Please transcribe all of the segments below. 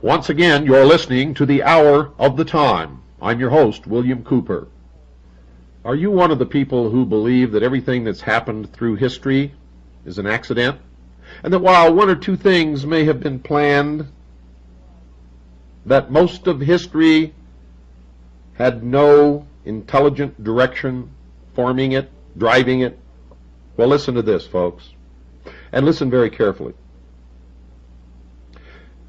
Once again, you're listening to the Hour of the Time. I'm your host, William Cooper. Are you one of the people who believe that everything that's happened through history is an accident? And that while one or two things may have been planned, that most of history had no intelligent direction forming it, driving it? Well, listen to this, folks, and listen very carefully.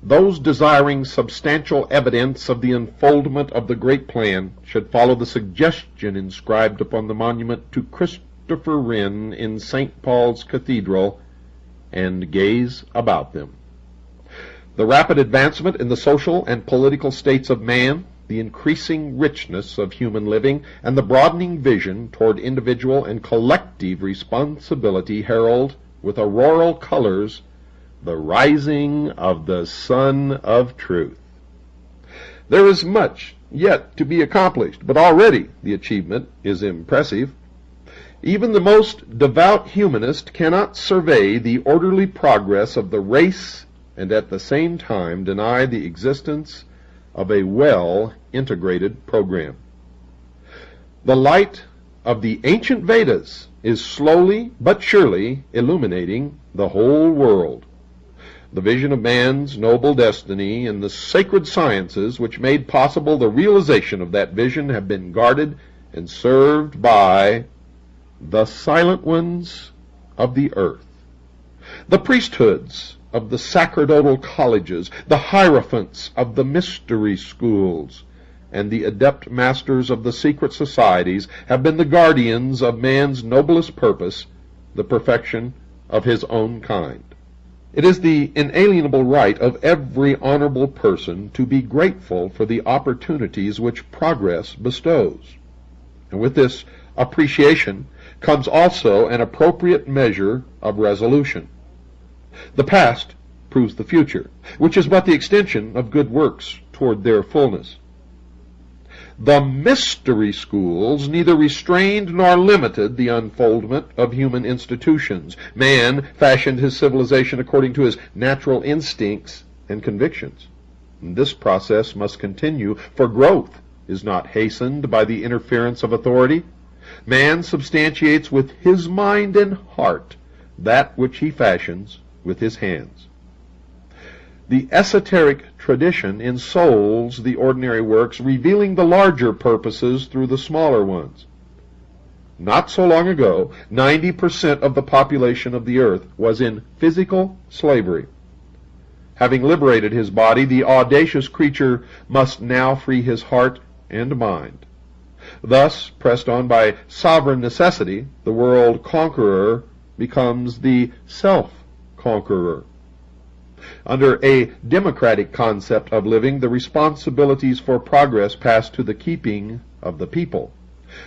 Those desiring substantial evidence of the unfoldment of the great plan should follow the suggestion inscribed upon the monument to Christopher Wren in St. Paul's Cathedral and gaze about them. The rapid advancement in the social and political states of man, the increasing richness of human living, and the broadening vision toward individual and collective responsibility herald with auroral colors the rising of the Sun of Truth. There is much yet to be accomplished, but already the achievement is impressive. Even the most devout humanist cannot survey the orderly progress of the race and at the same time deny the existence of a well-integrated program. The light of the ancient Vedas is slowly but surely illuminating the whole world. The vision of man's noble destiny and the sacred sciences which made possible the realization of that vision have been guarded and served by the silent ones of the earth. The priesthoods of the sacerdotal colleges, the hierophants of the mystery schools, and the adept masters of the secret societies have been the guardians of man's noblest purpose, the perfection of his own kind. It is the inalienable right of every honorable person to be grateful for the opportunities which progress bestows. And with this appreciation comes also an appropriate measure of resolution. The past proves the future, which is but the extension of good works toward their fullness. The mystery schools neither restrained nor limited the unfoldment of human institutions. Man fashioned his civilization according to his natural instincts and convictions. And this process must continue, for growth is not hastened by the interference of authority. Man substantiates with his mind and heart that which he fashions with his hands. The esoteric tradition ensouls the ordinary works, revealing the larger purposes through the smaller ones. Not so long ago, 90% of the population of the earth was in physical slavery. Having liberated his body, the audacious creature must now free his heart and mind. Thus, pressed on by sovereign necessity, the world conqueror becomes the self-conqueror. Under a democratic concept of living, the responsibilities for progress pass to the keeping of the people.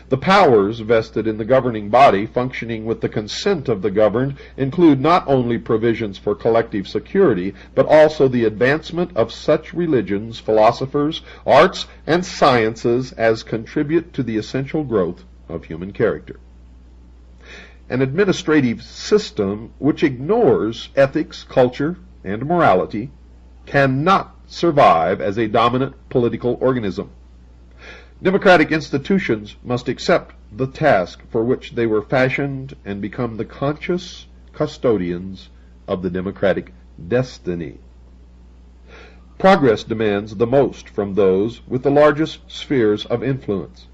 The powers vested in the governing body, functioning with the consent of the governed, include not only provisions for collective security, but also the advancement of such religions, philosophers, arts, and sciences as contribute to the essential growth of human character. An administrative system which ignores ethics, culture, and morality cannot survive as a dominant political organism. Democratic institutions must accept the task for which they were fashioned and become the conscious custodians of the democratic destiny. Progress demands the most from those with the largest spheres of influence.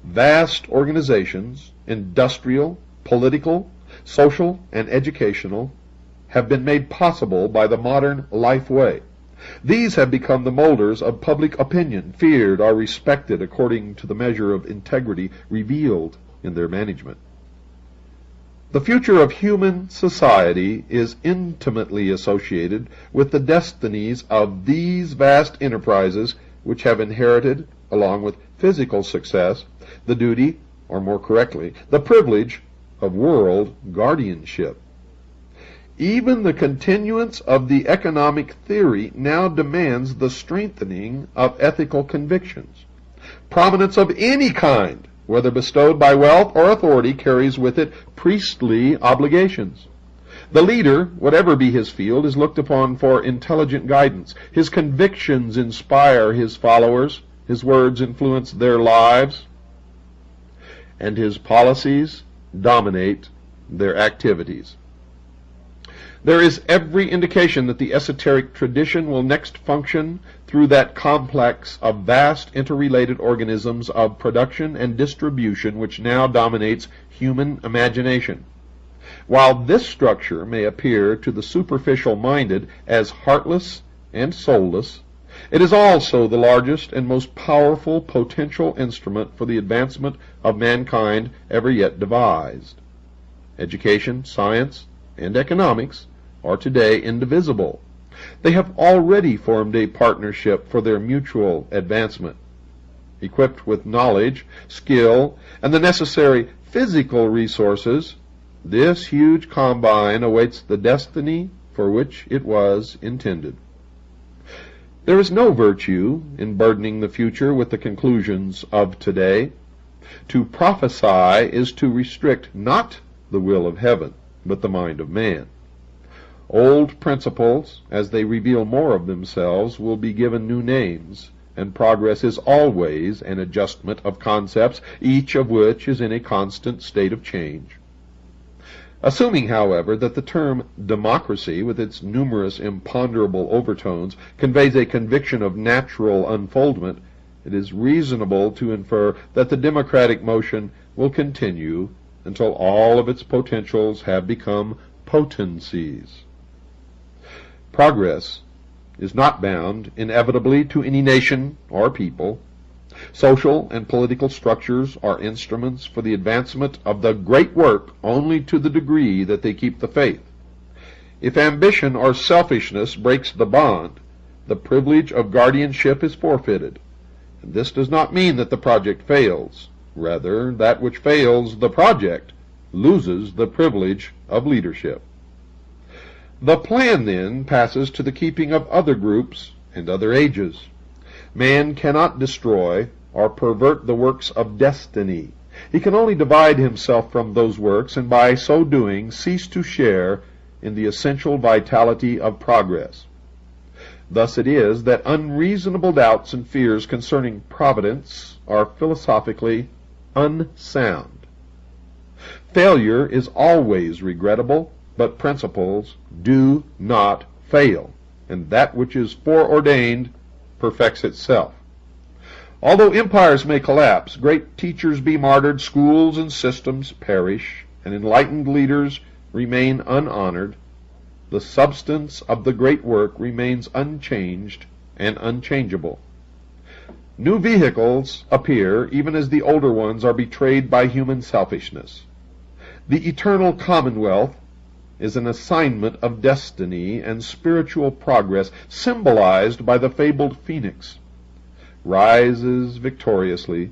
Vast organizations, industrial, political, social, and educational, have been made possible by the modern life way. These have become the molders of public opinion, feared or respected according to the measure of integrity revealed in their management. The future of human society is intimately associated with the destinies of these vast enterprises which have inherited, along with physical success, the duty, or more correctly, the privilege of world guardianship. Even the continuance of the economic theory now demands the strengthening of ethical convictions. Prominence of any kind, whether bestowed by wealth or authority, carries with it priestly obligations. The leader, whatever be his field, is looked upon for intelligent guidance. His convictions inspire his followers, his words influence their lives, and his policies dominate their activities. There is every indication that the esoteric tradition will next function through that complex of vast interrelated organisms of production and distribution which now dominates human imagination. While this structure may appear to the superficial-minded as heartless and soulless, it is also the largest and most powerful potential instrument for the advancement of mankind ever yet devised. Education, science, and economics are today indivisible. They have already formed a partnership for their mutual advancement. Equipped with knowledge, skill, and the necessary physical resources, this huge combine awaits the destiny for which it was intended. There is no virtue in burdening the future with the conclusions of today. To prophesy is to restrict not the will of heaven, but the mind of man. Old principles, as they reveal more of themselves, will be given new names, and progress is always an adjustment of concepts, each of which is in a constant state of change. Assuming, however, that the term democracy, with its numerous imponderable overtones, conveys a conviction of natural unfoldment, it is reasonable to infer that the democratic motion will continue until all of its potentials have become potencies. Progress is not bound inevitably to any nation or people. Social and political structures are instruments for the advancement of the great work only to the degree that they keep the faith. If ambition or selfishness breaks the bond, the privilege of guardianship is forfeited. And this does not mean that the project fails. Rather, that which fails the project loses the privilege of leadership. The plan, then, passes to the keeping of other groups and other ages. Man cannot destroy or pervert the works of destiny. He can only divide himself from those works, and by so doing cease to share in the essential vitality of progress. Thus it is that unreasonable doubts and fears concerning providence are philosophically unsound. Failure is always regrettable, but principles do not fail, and that which is foreordained perfects itself. Although empires may collapse, great teachers be martyred, schools and systems perish, and enlightened leaders remain unhonored, the substance of the great work remains unchanged and unchangeable. New vehicles appear even as the older ones are betrayed by human selfishness. The eternal commonwealth is an assignment of destiny, and spiritual progress, symbolized by the fabled phoenix, rises victoriously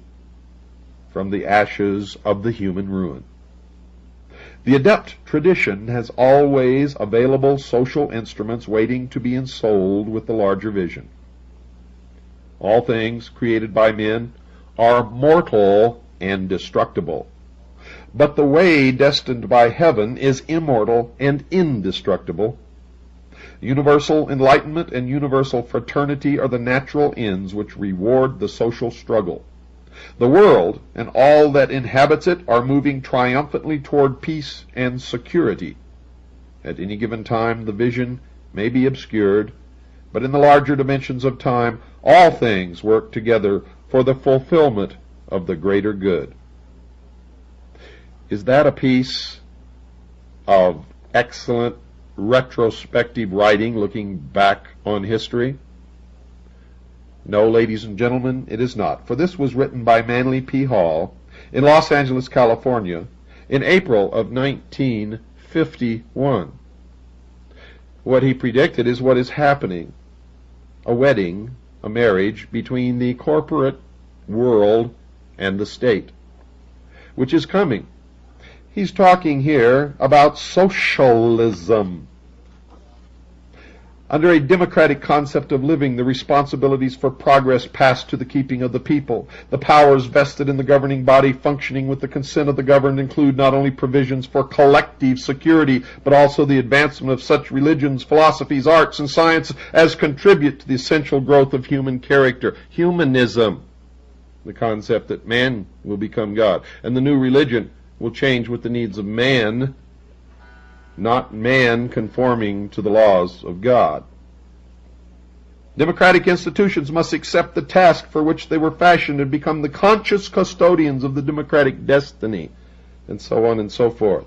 from the ashes of the human ruin. The adept tradition has always available social instruments waiting to be ensouled with the larger vision. All things created by men are mortal and destructible, but the way destined by heaven is immortal and indestructible. Universal enlightenment and universal fraternity are the natural ends which reward the social struggle. The world and all that inhabits it are moving triumphantly toward peace and security. At any given time the vision may be obscured, but in the larger dimensions of time all things work together for the fulfillment of the greater good. Is that a piece of excellent retrospective writing looking back on history? No, ladies and gentlemen, it is not, for this was written by Manly P. Hall in Los Angeles, California, in April of 1951. What he predicted is what is happening: a wedding, a marriage between the corporate world and the state, which is coming. He's talking here about socialism. Under a democratic concept of living, the responsibilities for progress pass to the keeping of the people. The powers vested in the governing body functioning with the consent of the governed include not only provisions for collective security, but also the advancement of such religions, philosophies, arts, and science as contribute to the essential growth of human character. Humanism, the concept that man will become God. And the new religion will change with the needs of man, not man conforming to the laws of God. Democratic institutions must accept the task for which they were fashioned and become the conscious custodians of the democratic destiny, and so on and so forth.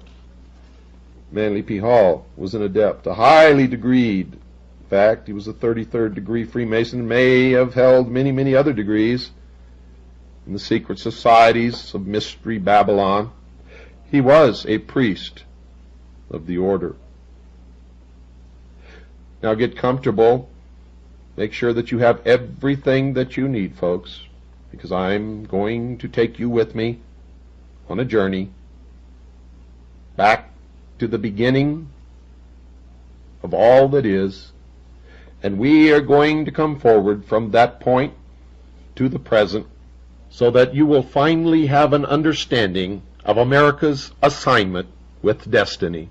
Manly P. Hall was an adept, a highly degreed. In fact, he was a 33rd degree Freemason, may have held many, many other degrees in the secret societies of Mystery Babylon. He was a priest of the order. Now get comfortable. Make sure that you have everything that you need, folks, because I'm going to take you with me on a journey back to the beginning of all that is, and we are going to come forward from that point to the present so that you will finally have an understanding of America's assignment with destiny.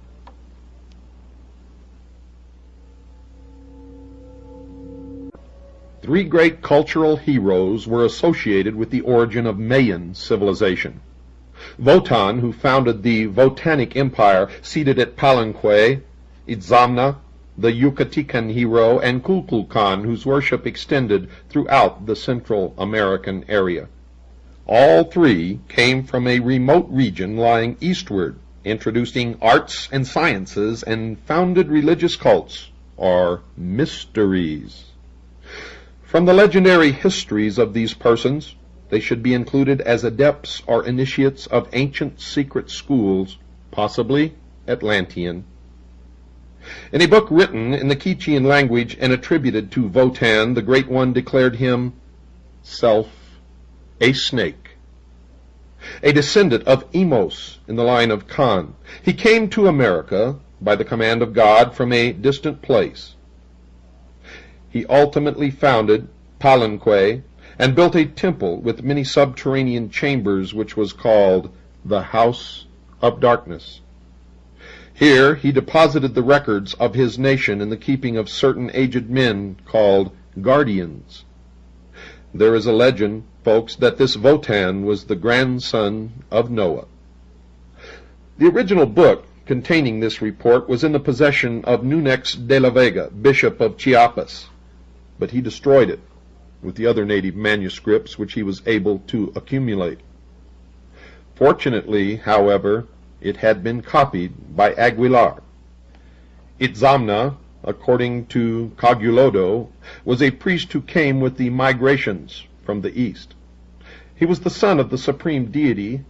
Three great cultural heroes were associated with the origin of Mayan civilization. Wotan, who founded the Votanic Empire, seated at Palenque; Itzamna, the Yucatecan hero; and Kukulkan, whose worship extended throughout the Central American area. All three came from a remote region lying eastward, introducing arts and sciences and founded religious cults, or mysteries. From the legendary histories of these persons, they should be included as adepts or initiates of ancient secret schools, possibly Atlantean. In a book written in the Quichean language and attributed to Wotan, the Great One declared himself a snake, a descendant of Emos in the line of Khan. He came to America by the command of God from a distant place. He ultimately founded Palenque and built a temple with many subterranean chambers, which was called the House of Darkness. Here he deposited the records of his nation in the keeping of certain aged men called guardians. There is a legend, folks, that this Wotan was the grandson of Noah. The original book containing this report was in the possession of Nunex de la Vega, Bishop of Chiapas, but he destroyed it with the other native manuscripts which he was able to accumulate. Fortunately, however, it had been copied by Aguilar. Itzamna, according to Cagulodo, was a priest who came with the migrations from the east. He was the son of the supreme deity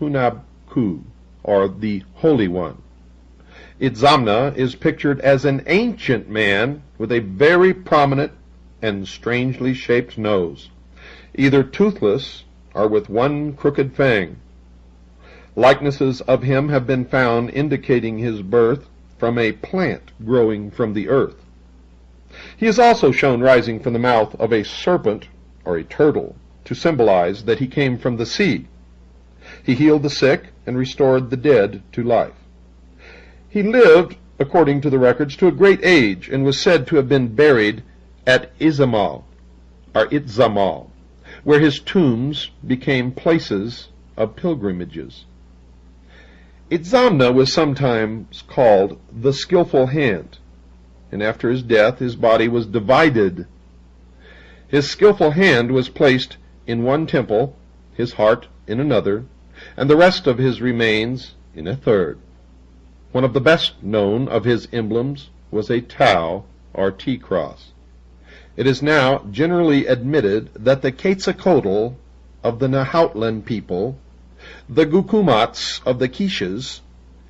Hunabku, or the Holy One. Itzamna is pictured as an ancient man with a very prominent and strangely shaped nose, either toothless or with one crooked fang. Likenesses of him have been found indicating his birth from a plant growing from the earth. He is also shown rising from the mouth of a serpent or a turtle to symbolize that he came from the sea. He healed the sick and restored the dead to life. He lived, according to the records, to a great age and was said to have been buried at Izamal, where his tombs became places of pilgrimages. Itzamna was sometimes called the skillful hand, and after his death his body was divided. His skillful hand was placed in one temple, his heart in another, and the rest of his remains in a third. One of the best known of his emblems was a Tau, or T-cross. It is now generally admitted that the Quetzalcoatl of the Nahuatl people, the Gukumats of the Quiches,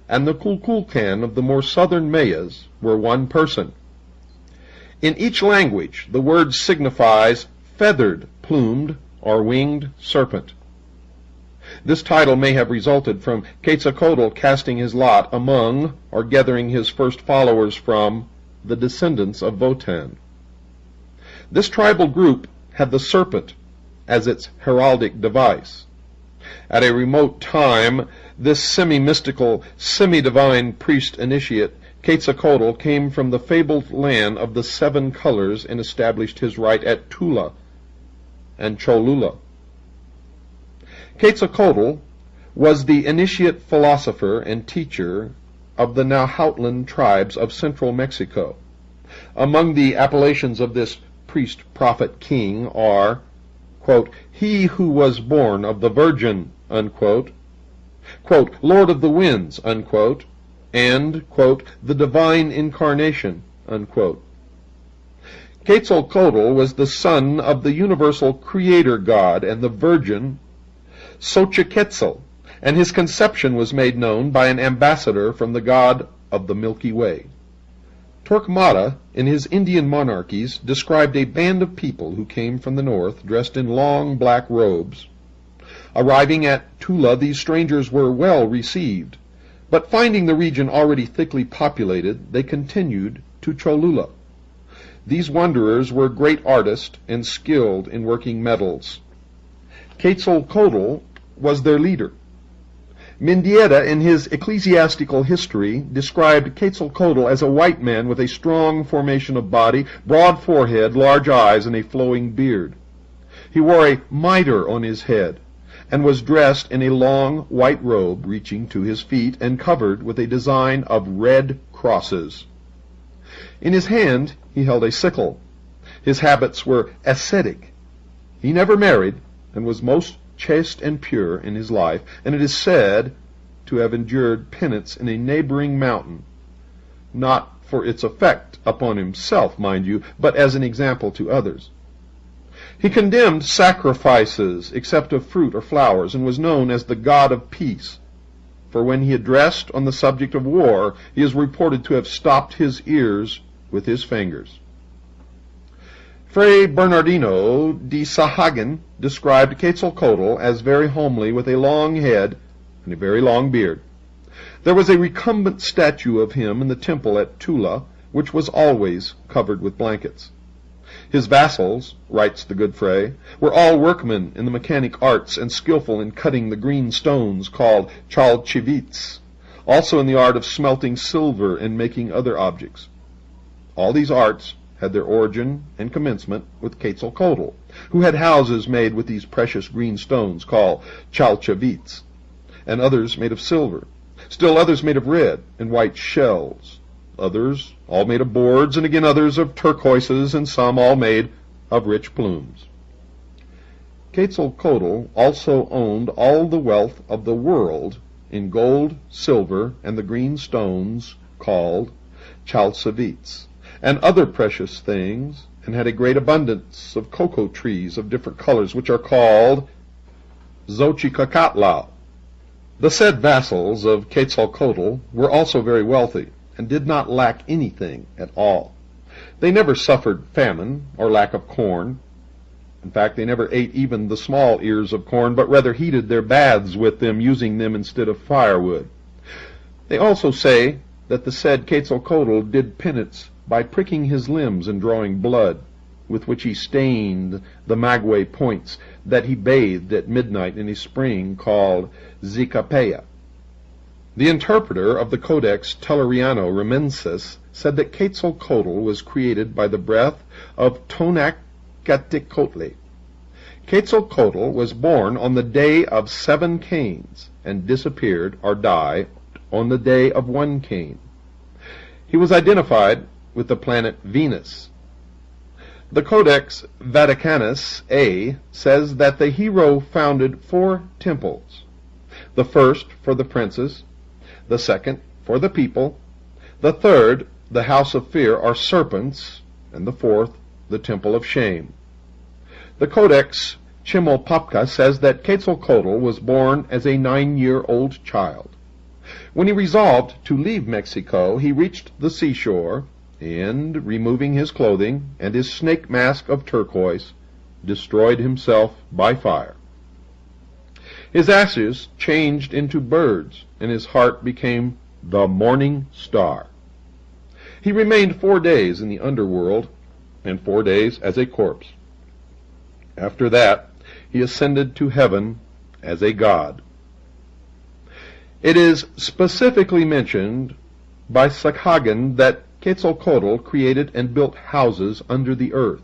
and the Kulkulkan of the more southern Mayas were one person. In each language, the word signifies feathered, plumed, or winged serpent. This title may have resulted from Quetzalcoatl casting his lot among, or gathering his first followers from, the descendants of Wotan. This tribal group had the serpent as its heraldic device. At a remote time, this semi-mystical, semi-divine priest initiate, Quetzalcoatl, came from the fabled land of the seven colors and established his right at Tula and Cholula. Quetzalcoatl was the initiate philosopher and teacher of the Nahuatl tribes of central Mexico. Among the appellations of this priest, prophet, king are, quote, he who was born of the Virgin, unquote, quote, Lord of the Winds, unquote, and, quote, the divine incarnation, unquote. Quetzalcoatl was the son of the universal creator god and the Virgin Xochiquetzal, and his conception was made known by an ambassador from the god of the Milky Way. Torquemada, in his Indian Monarchies, described a band of people who came from the north, dressed in long black robes. Arriving at Tula, these strangers were well received, but finding the region already thickly populated, they continued to Cholula. These wanderers were great artists and skilled in working metals. Quetzalcoatl was their leader. Mendieta, in his Ecclesiastical History, described Quetzalcoatl as a white man with a strong formation of body, broad forehead, large eyes, and a flowing beard. He wore a mitre on his head, and was dressed in a long white robe reaching to his feet and covered with a design of red crosses. In his hand he held a sickle. His habits were ascetic. He never married, and was most chaste and pure in his life, and it is said to have endured penance in a neighboring mountain, not for its effect upon himself, mind you, but as an example to others. He condemned sacrifices except of fruit or flowers, and was known as the God of Peace, for when he addressed on the subject of war, he is reported to have stopped his ears with his fingers. Fray Bernardino de Sahagun described Quetzalcoatl as very homely, with a long head and a very long beard. There was a recumbent statue of him in the temple at Tula, which was always covered with blankets. His vassals, writes the good Fray, were all workmen in the mechanic arts and skillful in cutting the green stones called chalchivits, also in the art of smelting silver and making other objects. All these arts had their origin and commencement with Quetzalcoatl, who had houses made with these precious green stones called chalchivits, and others made of silver, still others made of red and white shells, others all made of boards, and again others of turquoises, and some all made of rich plumes. Quetzalcoatl also owned all the wealth of the world in gold, silver, and the green stones called chalchivits, and other precious things, and had a great abundance of cocoa trees of different colors, which are called Xochicacatl. The said vassals of Quetzalcoatl were also very wealthy, and did not lack anything at all. They never suffered famine or lack of corn. In fact, they never ate even the small ears of corn, but rather heated their baths with them, using them instead of firewood. They also say that the said Quetzalcoatl did penance by pricking his limbs and drawing blood, with which he stained the maguey points, that he bathed at midnight in a spring called Zicapaya. The interpreter of the Codex Telleriano Remensis said that Quetzalcoatl was created by the breath of Tonacatecotli. Quetzalcoatl was born on the day of 7 Cains, and disappeared or died on the day of 1 Cain. He was identified with the planet Venus. The Codex Vaticanus A says that the hero founded 4 temples, the first for the princes, the second for the people, the third, the house of fear, or serpents, and the fourth, the temple of shame. The Codex Chimalpopoca says that Quetzalcoatl was born as a 9-year-old child. When he resolved to leave Mexico, he reached the seashore, and, removing his clothing and his snake mask of turquoise, destroyed himself by fire. His ashes changed into birds, and his heart became the morning star. He remained 4 days in the underworld, and 4 days as a corpse. After that, he ascended to heaven as a god. It is specifically mentioned by Sakhagan that Quetzalcoatl created and built houses under the earth.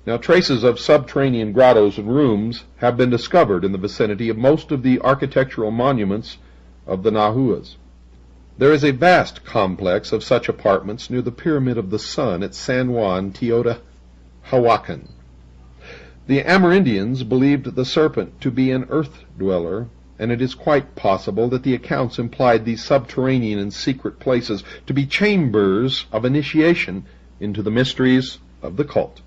Now, traces of subterranean grottos and rooms have been discovered in the vicinity of most of the architectural monuments of the Nahuas. There is a vast complex of such apartments near the Pyramid of the Sun at San Juan, Teotihuacan. The Amerindians believed the serpent to be an earth dweller, and it is quite possible that the accounts implied these subterranean and secret places to be chambers of initiation into the mysteries of the cult.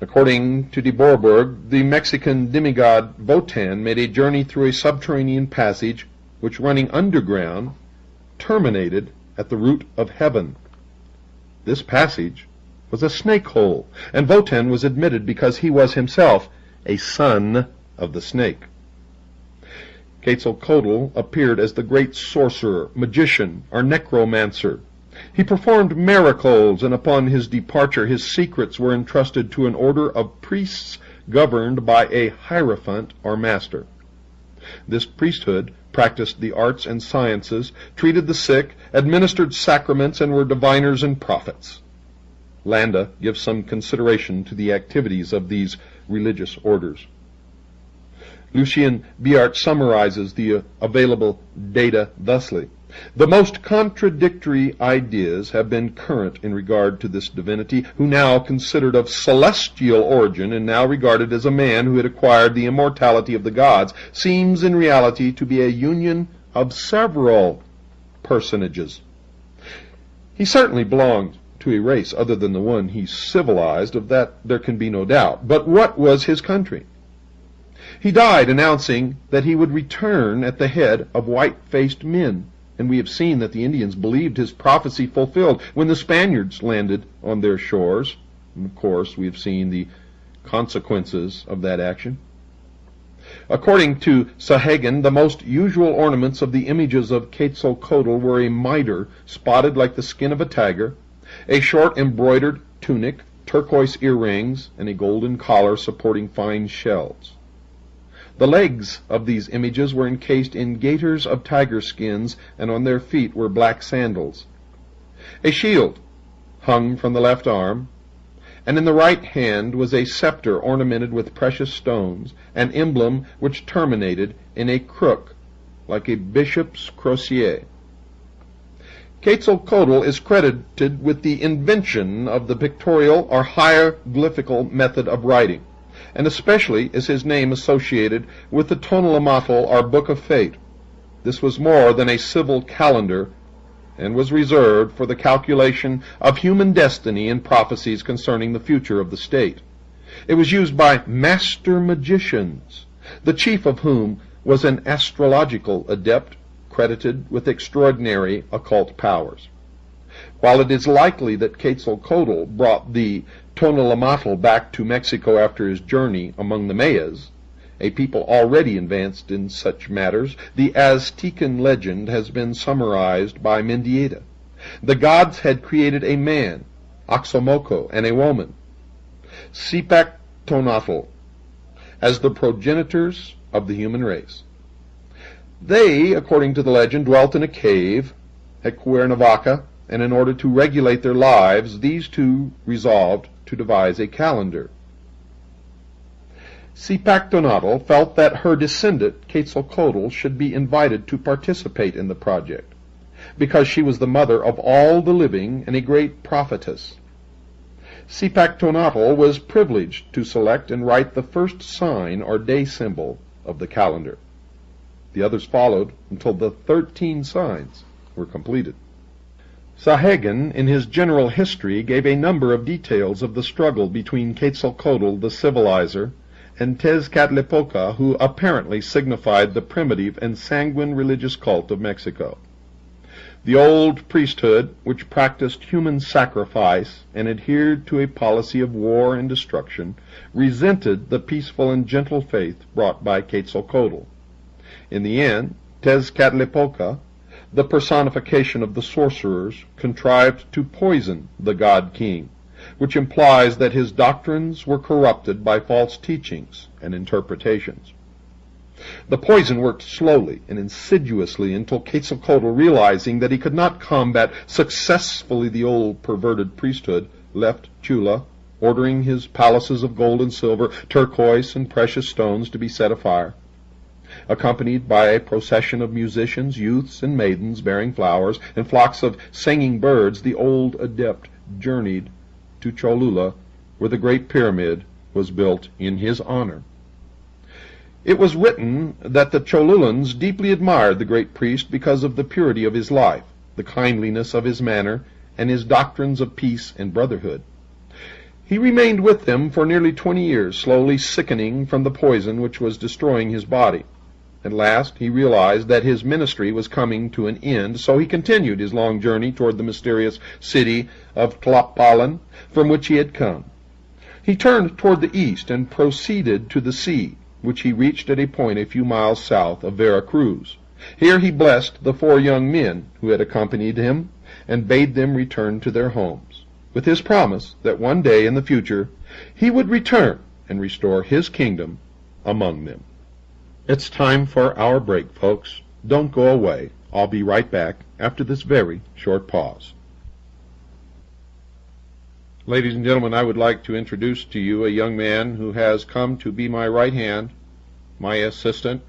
According to de Boerberg, the Mexican demigod Wotan made a journey through a subterranean passage which, running underground, terminated at the root of heaven. This passage was a snake hole, and Wotan was admitted because he was himself a son of the snake. Quetzalcoatl appeared as the great sorcerer, magician, or necromancer. He performed miracles, and upon his departure his secrets were entrusted to an order of priests governed by a hierophant or master. This priesthood practiced the arts and sciences, treated the sick, administered sacraments, and were diviners and prophets. Landa gives some consideration to the activities of these religious orders. Lucien Biart summarizes the available data thusly. The most contradictory ideas have been current in regard to this divinity, who now considered of celestial origin and now regarded as a man who had acquired the immortality of the gods, seems in reality to be a union of several personages. He certainly belonged to a race other than the one he civilized, of that there can be no doubt. But what was his country? He died announcing that he would return at the head of white-faced men, and we have seen that the Indians believed his prophecy fulfilled when the Spaniards landed on their shores. And of course, we have seen the consequences of that action. According to Sahagan, the most usual ornaments of the images of Quetzalcoatl were a mitre spotted like the skin of a tiger, a short embroidered tunic, turquoise earrings, and a golden collar supporting fine shells. The legs of these images were encased in gaiters of tiger skins, and on their feet were black sandals. A shield hung from the left arm, and in the right hand was a scepter ornamented with precious stones, an emblem which terminated in a crook like a bishop's crosier. Quetzalcoatl is credited with the invention of the pictorial or hieroglyphical method of writing, and especially is his name associated with the Tonalamatl, or Book of Fate. This was more than a civil calendar, and was reserved for the calculation of human destiny and prophecies concerning the future of the state. It was used by master magicians, the chief of whom was an astrological adept credited with extraordinary occult powers. While it is likely that Quetzalcoatl brought the Tonalamatl back to Mexico after his journey among the Mayas, a people already advanced in such matters, the Aztecan legend has been summarized by Mendieta. The gods had created a man, Oxomoco, and a woman, Zipactonatl, as the progenitors of the human race. They, according to the legend, dwelt in a cave at Cuernavaca, and in order to regulate their lives, these two resolved to devise a calendar. Zipactonatl felt that her descendant, Quetzalcoatl, should be invited to participate in the project, because she was the mother of all the living and a great prophetess. Zipactonatl was privileged to select and write the first sign or day symbol of the calendar. The others followed until the 13 signs were completed. Sahagan, in his general history, gave a number of details of the struggle between Quetzalcoatl, the civilizer, and Tezcatlipoca, who apparently signified the primitive and sanguine religious cult of Mexico. The old priesthood, which practiced human sacrifice and adhered to a policy of war and destruction, resented the peaceful and gentle faith brought by Quetzalcoatl. In the end, Tezcatlipoca, the personification of the sorcerers, contrived to poison the god-king, which implies that his doctrines were corrupted by false teachings and interpretations. The poison worked slowly and insidiously until Quetzalcoatl, realizing that he could not combat successfully the old perverted priesthood, left Chula, ordering his palaces of gold and silver, turquoise and precious stones to be set afire. Accompanied by a procession of musicians, youths, and maidens bearing flowers, and flocks of singing birds, the old adept journeyed to Cholula, where the Great Pyramid was built in his honor. It was written that the Cholulans deeply admired the great priest because of the purity of his life, the kindliness of his manner, and his doctrines of peace and brotherhood. He remained with them for nearly 20 years, slowly sickening from the poison which was destroying his body. At last he realized that his ministry was coming to an end, so he continued his long journey toward the mysterious city of Tlapalan, from which he had come. He turned toward the east and proceeded to the sea, which he reached at a point a few miles south of Vera Cruz. Here he blessed the 4 young men who had accompanied him, and bade them return to their homes, with his promise that one day in the future he would return and restore his kingdom among them. It's time for our break, folks. Don't go away. I'll be right back after this very short pause. Ladies and gentlemen, I would like to introduce to you a young man who has come to be my right hand, my assistant,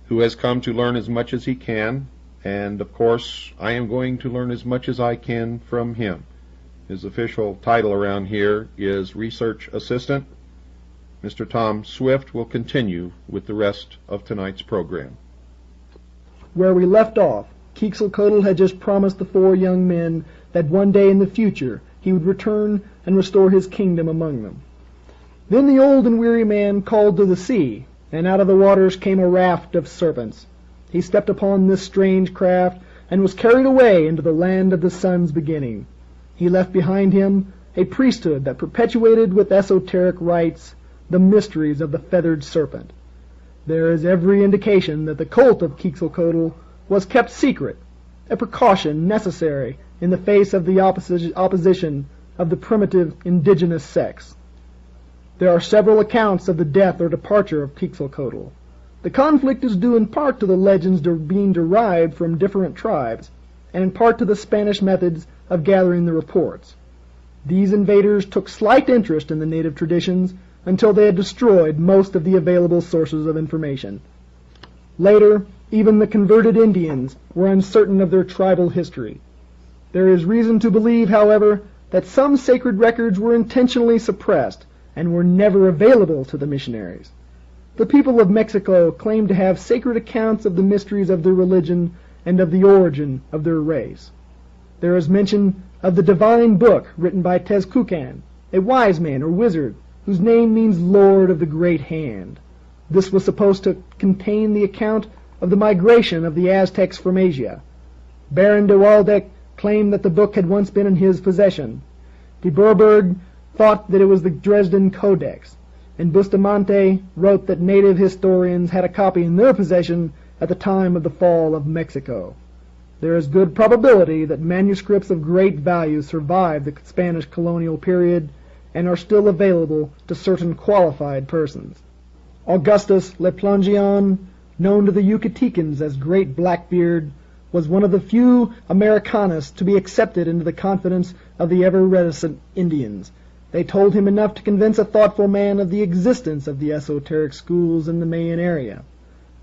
who has come to learn as much as he can, and of course I am going to learn as much as I can from him. His official title around here is Research Assistant. Mr. Tom Swift will continue with the rest of tonight's program. Where we left off, Quetzalcoatl had just promised the 4 young men that one day in the future he would return and restore his kingdom among them. Then the old and weary man called to the sea, and out of the waters came a raft of serpents. He stepped upon this strange craft and was carried away into the land of the sun's beginning. He left behind him a priesthood that perpetuated with esoteric rites the mysteries of the feathered serpent. There is every indication that the cult of Quetzalcoatl was kept secret, a precaution necessary in the face of the opposition of the primitive indigenous sects. There are several accounts of the death or departure of Quetzalcoatl. The conflict is due in part to the legends being derived from different tribes, and in part to the Spanish methods of gathering the reports. These invaders took slight interest in the native traditions until they had destroyed most of the available sources of information. Later, even the converted Indians were uncertain of their tribal history. There is reason to believe, however, that some sacred records were intentionally suppressed and were never available to the missionaries. The people of Mexico claim to have sacred accounts of the mysteries of their religion and of the origin of their race. There is mention of the divine book written by Tezcucan, a wise man or wizard, whose name means Lord of the Great Hand. This was supposed to contain the account of the migration of the Aztecs from Asia. Baron de Waldeck claimed that the book had once been in his possession. De Bourbourg thought that it was the Dresden Codex, and Bustamante wrote that native historians had a copy in their possession at the time of the fall of Mexico. There is good probability that manuscripts of great value survived the Spanish colonial period and are still available to certain qualified persons. Augustus Le Plongeon, known to the Yucatecans as Great Blackbeard, was one of the few Americanists to be accepted into the confidence of the ever-reticent Indians. They told him enough to convince a thoughtful man of the existence of the esoteric schools in the Mayan area.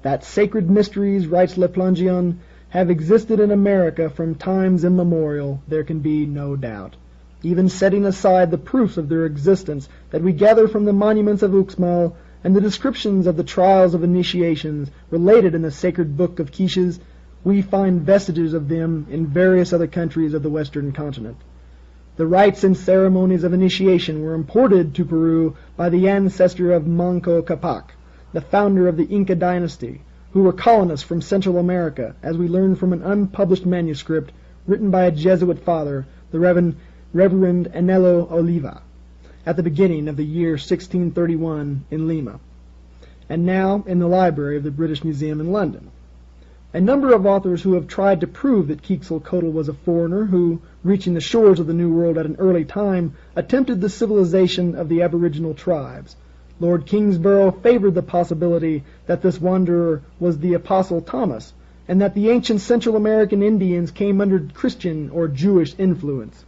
That sacred mysteries, writes Le Plongeon, have existed in America from times immemorial, there can be no doubt. Even setting aside the proofs of their existence that we gather from the monuments of Uxmal and the descriptions of the trials of initiations related in the sacred book of Quiches, we find vestiges of them in various other countries of the western continent. The rites and ceremonies of initiation were imported to Peru by the ancestor of Manco Capac, the founder of the Inca dynasty, who were colonists from Central America, as we learn from an unpublished manuscript written by a Jesuit father, the Reverend N.W.O, at the beginning of the year 1631 in Lima, and now in the library of the British Museum in London. A number of authors who have tried to prove that Quetzalcoatl was a foreigner who, reaching the shores of the New World at an early time, attempted the civilization of the aboriginal tribes. Lord Kingsborough favored the possibility that this wanderer was the Apostle Thomas, and that the ancient Central American Indians came under Christian or Jewish influence.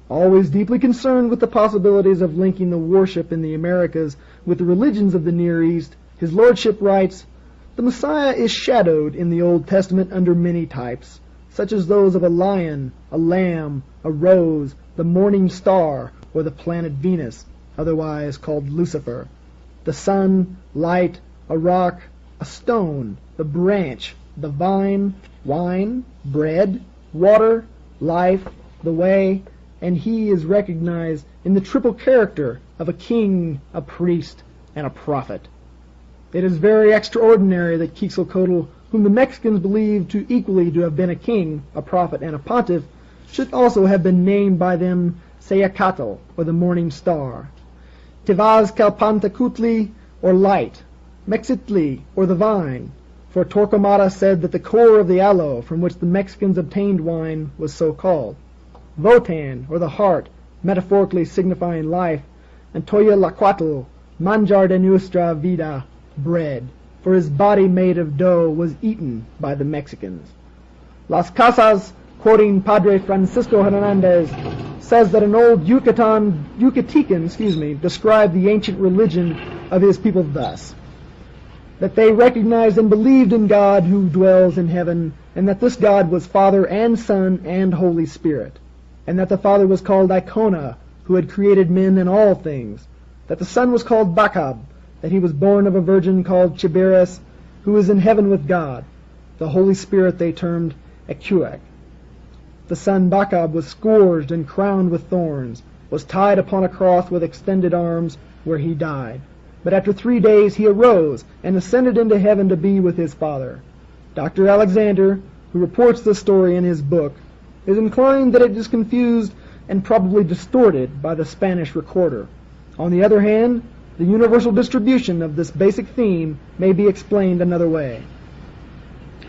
Always deeply concerned with the possibilities of linking the worship in the Americas with the religions of the Near East, his lordship writes, "The Messiah is shadowed in the Old Testament under many types, such as those of a lion, a lamb, a rose, the morning star, or the planet Venus, otherwise called Lucifer, the sun, light, a rock, a stone, the branch, the vine, wine, bread, water, life, the way, and he is recognized in the triple character of a king, a priest, and a prophet. It is very extraordinary that Quetzalcoatl, whom the Mexicans believe to equally to have been a king, a prophet, and a pontiff, should also have been named by them Sayacatl, or the morning star, Tevazcalpantecutli, or light, Mexitli, or the vine, for Torquemada said that the core of the aloe from which the Mexicans obtained wine was so called, Votan, or the heart, metaphorically signifying life, and Toyalaquatl, manjar de nuestra vida, bread, for his body made of dough was eaten by the Mexicans. Las Casas, quoting Padre Francisco Hernandez, says that an old Yucatecan described the ancient religion of his people thus, that they recognized and believed in God who dwells in heaven, and that this God was Father and Son and Holy Spirit, and that the Father was called Icona, who had created men and all things, that the Son was called Bacab, that he was born of a virgin called Chiberes, who is in heaven with God. The Holy Spirit they termed Ecuac. The son Bacab was scourged and crowned with thorns, was tied upon a cross with extended arms, where he died. But after 3 days he arose and ascended into heaven to be with his Father. Dr. Alexander, who reports this story in his book, is inclined that it is confused and probably distorted by the Spanish recorder. On the other hand, the universal distribution of this basic theme may be explained another way.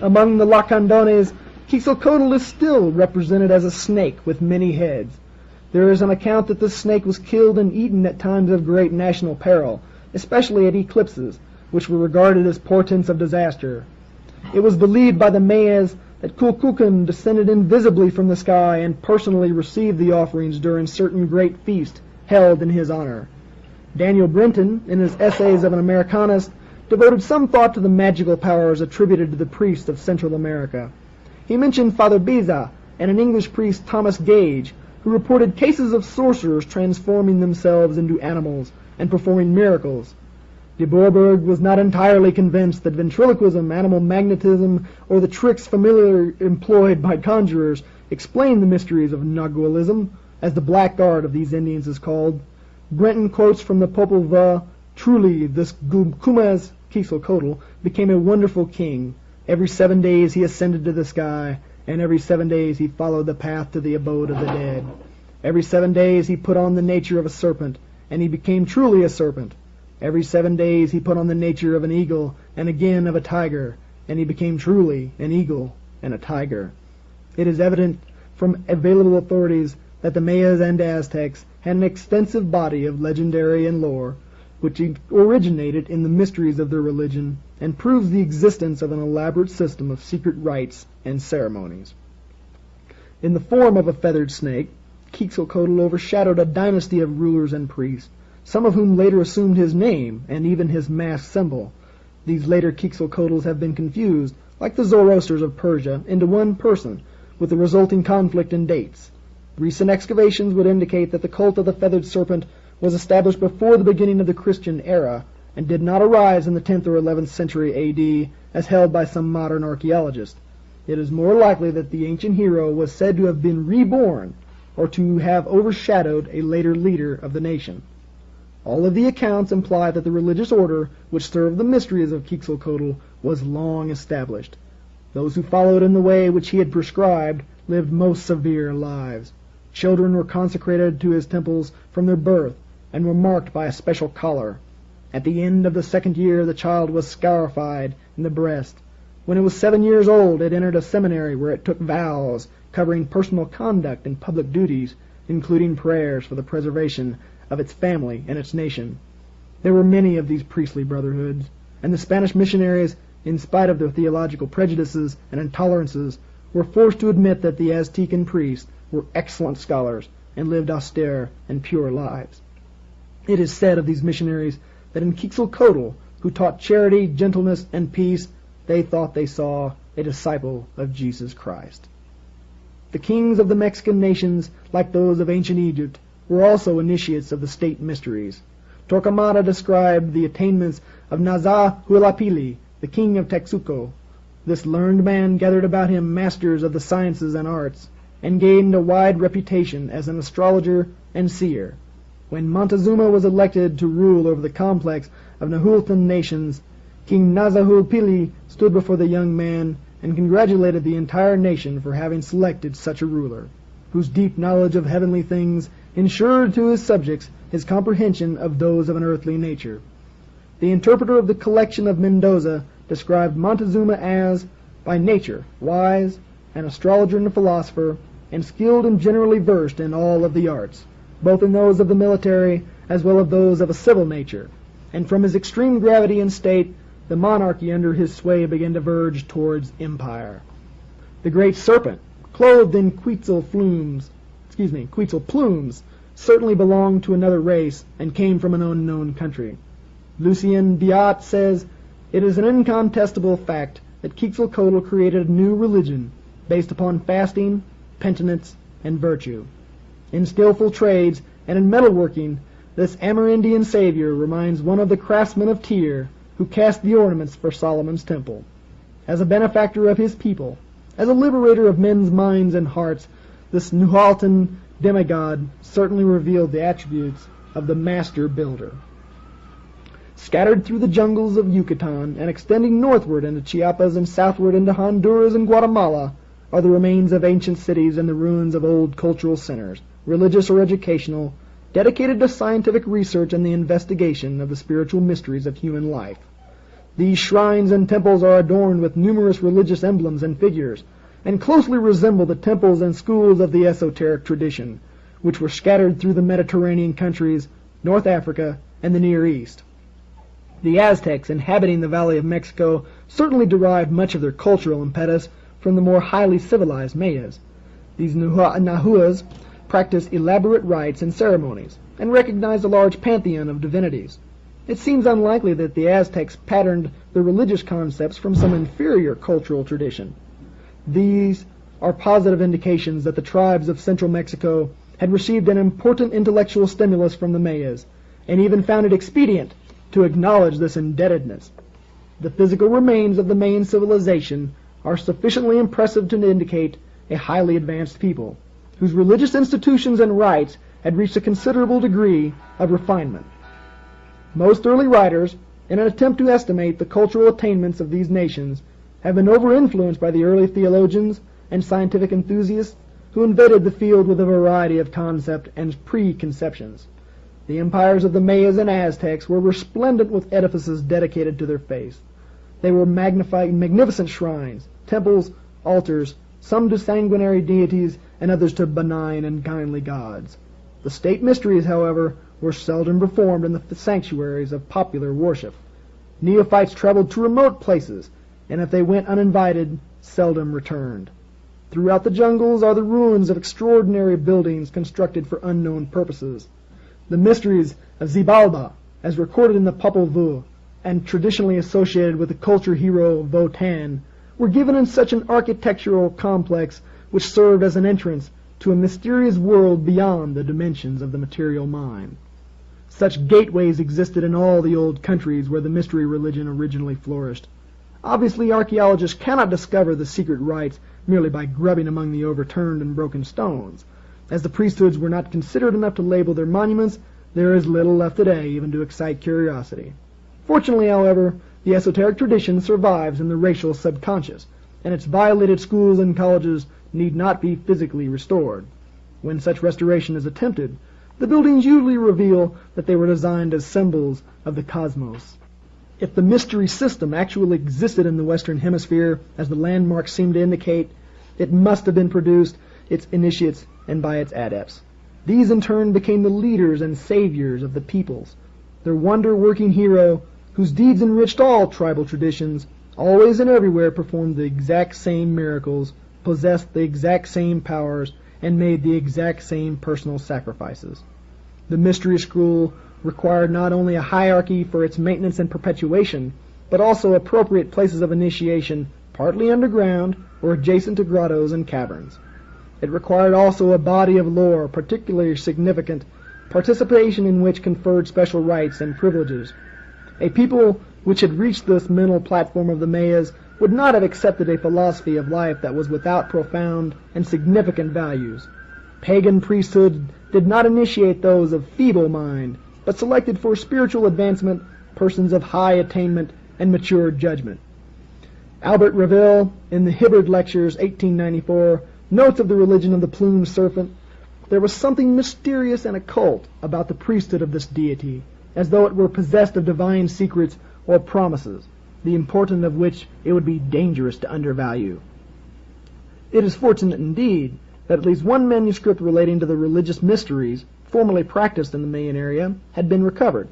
Among the Lacandones, Quetzalcoatl is still represented as a snake with many heads. There is an account that this snake was killed and eaten at times of great national peril, especially at eclipses, which were regarded as portents of disaster. It was believed by the Mayas that Kulkukan descended invisibly from the sky and personally received the offerings during certain great feasts held in his honor. Daniel Brinton, in his Essays of an Americanist, devoted some thought to the magical powers attributed to the priests of Central America. He mentioned Father Beza and an English priest, Thomas Gage, who reported cases of sorcerers transforming themselves into animals and performing miracles. De Boerberg was not entirely convinced that ventriloquism, animal magnetism, or the tricks familiarly employed by conjurers explained the mysteries of Nagualism, as the black art of these Indians is called. Brenton quotes from the Popol Vuh, "Truly, this Kumaz Quetzalcoatl became a wonderful king. Every 7 days he ascended to the sky, and every 7 days he followed the path to the abode of the dead. Every 7 days he put on the nature of a serpent, and he became truly a serpent. Every 7 days he put on the nature of an eagle, and again of a tiger, and he became truly an eagle and a tiger." It is evident from available authorities that the Mayas and Aztecs had an extensive body of legendary and lore, which originated in the mysteries of their religion, and proves the existence of an elaborate system of secret rites and ceremonies. In the form of a feathered snake, Quetzalcoatl overshadowed a dynasty of rulers and priests, some of whom later assumed his name and even his masked symbol. These later Quetzalcoatls have been confused, like the Zoroasters of Persia, into one person, with the resulting conflict in dates. Recent excavations would indicate that the cult of the feathered serpent was established before the beginning of the Christian era, and did not arise in the 10th or 11th century A.D., as held by some modern archaeologists. It is more likely that the ancient hero was said to have been reborn, or to have overshadowed a later leader of the nation. All of the accounts imply that the religious order which served the mysteries of Quetzalcoatl was long established. Those who followed in the way which he had prescribed lived most severe lives. Children were consecrated to his temples from their birth, and were marked by a special collar. At the end of the 2nd year the child was scarified in the breast. When it was 7 years old it entered a seminary where it took vows covering personal conduct and public duties, including prayers for the preservation of its family and its nation. There were many of these priestly brotherhoods, and the Spanish missionaries, in spite of their theological prejudices and intolerances, were forced to admit that the Aztecan priests were excellent scholars and lived austere and pure lives. It is said of these missionaries that in Quetzalcoatl, who taught charity, gentleness, and peace, they thought they saw a disciple of Jesus Christ. The kings of the Mexican nations, like those of ancient Egypt, were also initiates of the state mysteries. Torquemada described the attainments of Naza-Hualapili, the king of Texuco. This learned man gathered about him masters of the sciences and arts, and gained a wide reputation as an astrologer and seer. When Montezuma was elected to rule over the complex of Nahuatl nations, King Naza-Hualapili stood before the young man and congratulated the entire nation for having selected such a ruler, whose deep knowledge of heavenly things ensured to his subjects his comprehension of those of an earthly nature. The interpreter of the collection of Mendoza described Montezuma as, by nature, wise, an astrologer and a philosopher, and skilled and generally versed in all of the arts, both in those of the military as well as those of a civil nature, and from his extreme gravity and state, the monarchy under his sway began to verge towards empire. The great serpent, clothed in Quetzal plumes, certainly belonged to another race and came from an unknown country. Lucien Biot says, "It is an incontestable fact that Quetzalcoatl created a new religion based upon fasting, penitence, and virtue. In skillful trades and in metalworking, this Amerindian savior reminds one of the craftsmen of Tyre who cast the ornaments for Solomon's temple. As a benefactor of his people, as a liberator of men's minds and hearts, this Nahuatl demigod certainly revealed the attributes of the master builder." Scattered through the jungles of Yucatan and extending northward into Chiapas and southward into Honduras and Guatemala are the remains of ancient cities and the ruins of old cultural centers, religious or educational, dedicated to scientific research and the investigation of the spiritual mysteries of human life. These shrines and temples are adorned with numerous religious emblems and figures, and closely resemble the temples and schools of the esoteric tradition, which were scattered through the Mediterranean countries, North Africa, and the Near East. The Aztecs inhabiting the Valley of Mexico certainly derived much of their cultural impetus from the more highly civilized Mayas. These Nahuas practiced elaborate rites and ceremonies, and recognized a large pantheon of divinities. It seems unlikely that the Aztecs patterned their religious concepts from some inferior cultural tradition. These are positive indications that the tribes of central Mexico had received an important intellectual stimulus from the Mayas, and even found it expedient to acknowledge this indebtedness. The physical remains of the Mayan civilization are sufficiently impressive to indicate a highly advanced people, whose religious institutions and rites had reached a considerable degree of refinement. Most early writers, in an attempt to estimate the cultural attainments of these nations, have been over-influenced by the early theologians and scientific enthusiasts who invaded the field with a variety of concept and preconceptions. The empires of the Mayas and Aztecs were resplendent with edifices dedicated to their faith. They were magnificent shrines, temples, altars, some to sanguinary deities and others to benign and kindly gods. The state mysteries, however, were seldom performed in the sanctuaries of popular worship. Neophytes traveled to remote places, and if they went uninvited, seldom returned. Throughout the jungles are the ruins of extraordinary buildings constructed for unknown purposes. The mysteries of Xibalba, as recorded in the Popol Vuh, and traditionally associated with the culture hero Votan, were given in such an architectural complex which served as an entrance to a mysterious world beyond the dimensions of the material mind. Such gateways existed in all the old countries where the mystery religion originally flourished. Obviously, archaeologists cannot discover the secret rites merely by grubbing among the overturned and broken stones. As the priesthoods were not considered enough to label their monuments, there is little left today even to excite curiosity. Fortunately, however, the esoteric tradition survives in the racial subconscious, and its violated schools and colleges need not be physically restored. When such restoration is attempted, the buildings usually reveal that they were designed as symbols of the cosmos. If the mystery system actually existed in the Western Hemisphere, as the landmarks seem to indicate, it must have been produced its initiates and by its adepts. These in turn became the leaders and saviors of the peoples. Their wonder-working hero, whose deeds enriched all tribal traditions, always and everywhere performed the exact same miracles, possessed the exact same powers, and made the exact same personal sacrifices. The mystery school required not only a hierarchy for its maintenance and perpetuation, but also appropriate places of initiation, partly underground or adjacent to grottos and caverns. It required also a body of lore particularly significant, participation in which conferred special rights and privileges. A people which had reached this mental platform of the Mayas would not have accepted a philosophy of life that was without profound and significant values. Pagan priesthood did not initiate those of feeble mind, but selected for spiritual advancement persons of high attainment and mature judgment. Albert Reville, in the Hibbard Lectures, 1894, notes of the religion of the plumed serpent, there was something mysterious and occult about the priesthood of this deity, as though it were possessed of divine secrets or promises, the importance of which it would be dangerous to undervalue. It is fortunate indeed that at least one manuscript relating to the religious mysteries formerly practiced in the Mayan area had been recovered.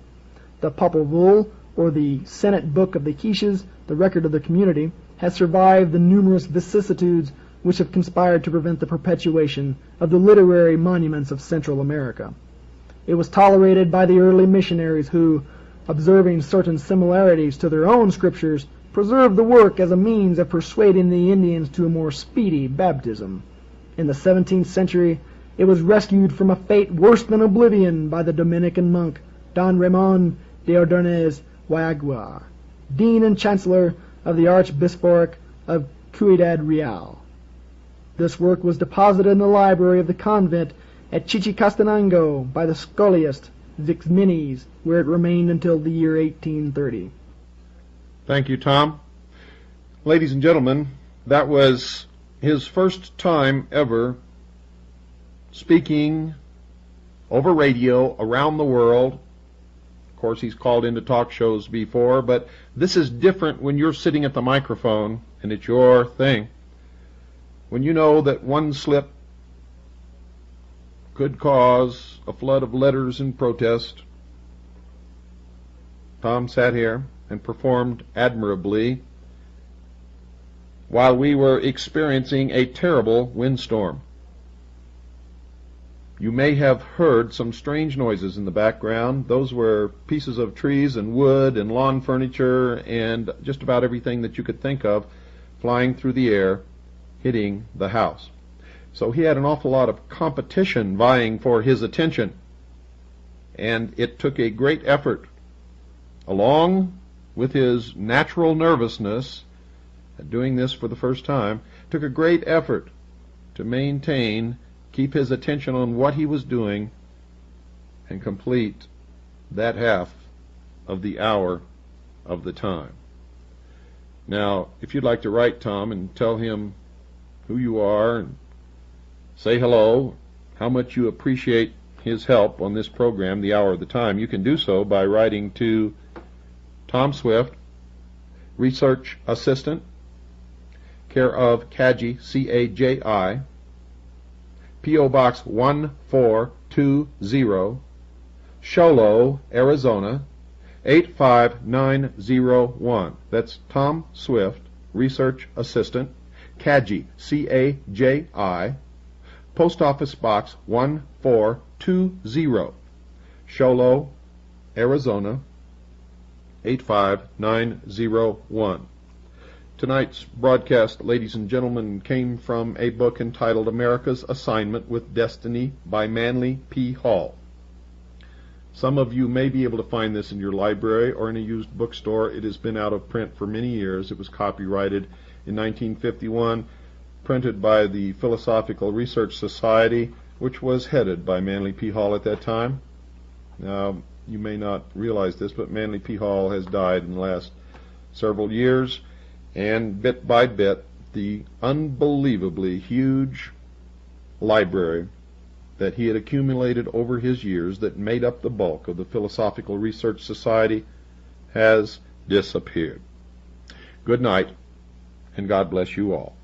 The Popol Vuh, or the Senate Book of the Quiches, the record of the community, has survived the numerous vicissitudes which have conspired to prevent the perpetuation of the literary monuments of Central America. It was tolerated by the early missionaries who, observing certain similarities to their own scriptures, preserved the work as a means of persuading the Indians to a more speedy baptism. In the 17th century, it was rescued from a fate worse than oblivion by the Dominican monk Don Ramon de Ordonez Guayagua, Dean and Chancellor of the Archbishopric of Ciudad Real. This work was deposited in the library of the convent at Chichicastenango by the scholiast Vixmenes, where it remained until the year 1830. Thank you, Tom. Ladies and gentlemen, that was his first time ever speaking over radio around the world. Of course, he's called into talk shows before, but this is different when you're sitting at the microphone and it's your thing. When you know that one slip could cause a flood of letters in protest, Tom sat here and performed admirably while we were experiencing a terrible windstorm. You may have heard some strange noises in the background. Those were pieces of trees and wood and lawn furniture and just about everything that you could think of flying through the air, hitting the house. So he had an awful lot of competition vying for his attention, and it took a great effort, along with his natural nervousness at doing this for the first time, took a great effort to keep his attention on what he was doing and complete that half of the hour of the time. Now, if you'd like to write Tom and tell him who you are and say hello, how much you appreciate his help on this program, The Hour of the Time, you can do so by writing to Tom Swift, Research Assistant, care of Caji, C-A-J-I, P.O. Box 1420, Sholo, Arizona, 85901. That's Tom Swift, Research Assistant, Caji, C-A-J-I, Post Office Box 1420, Sholo, Arizona, 85901. Tonight's broadcast, ladies and gentlemen, came from a book entitled America's Assignment with Destiny by Manly P. Hall. Some of you may be able to find this in your library or in a used bookstore. It has been out of print for many years. It was copyrighted in 1951, printed by the Philosophical Research Society, which was headed by Manly P. Hall at that time. Now, you may not realize this, but Manly P. Hall has died in the last several years, and bit by bit, the unbelievably huge library that he had accumulated over his years that made up the bulk of the Philosophical Research Society has disappeared. Good night, and God bless you all.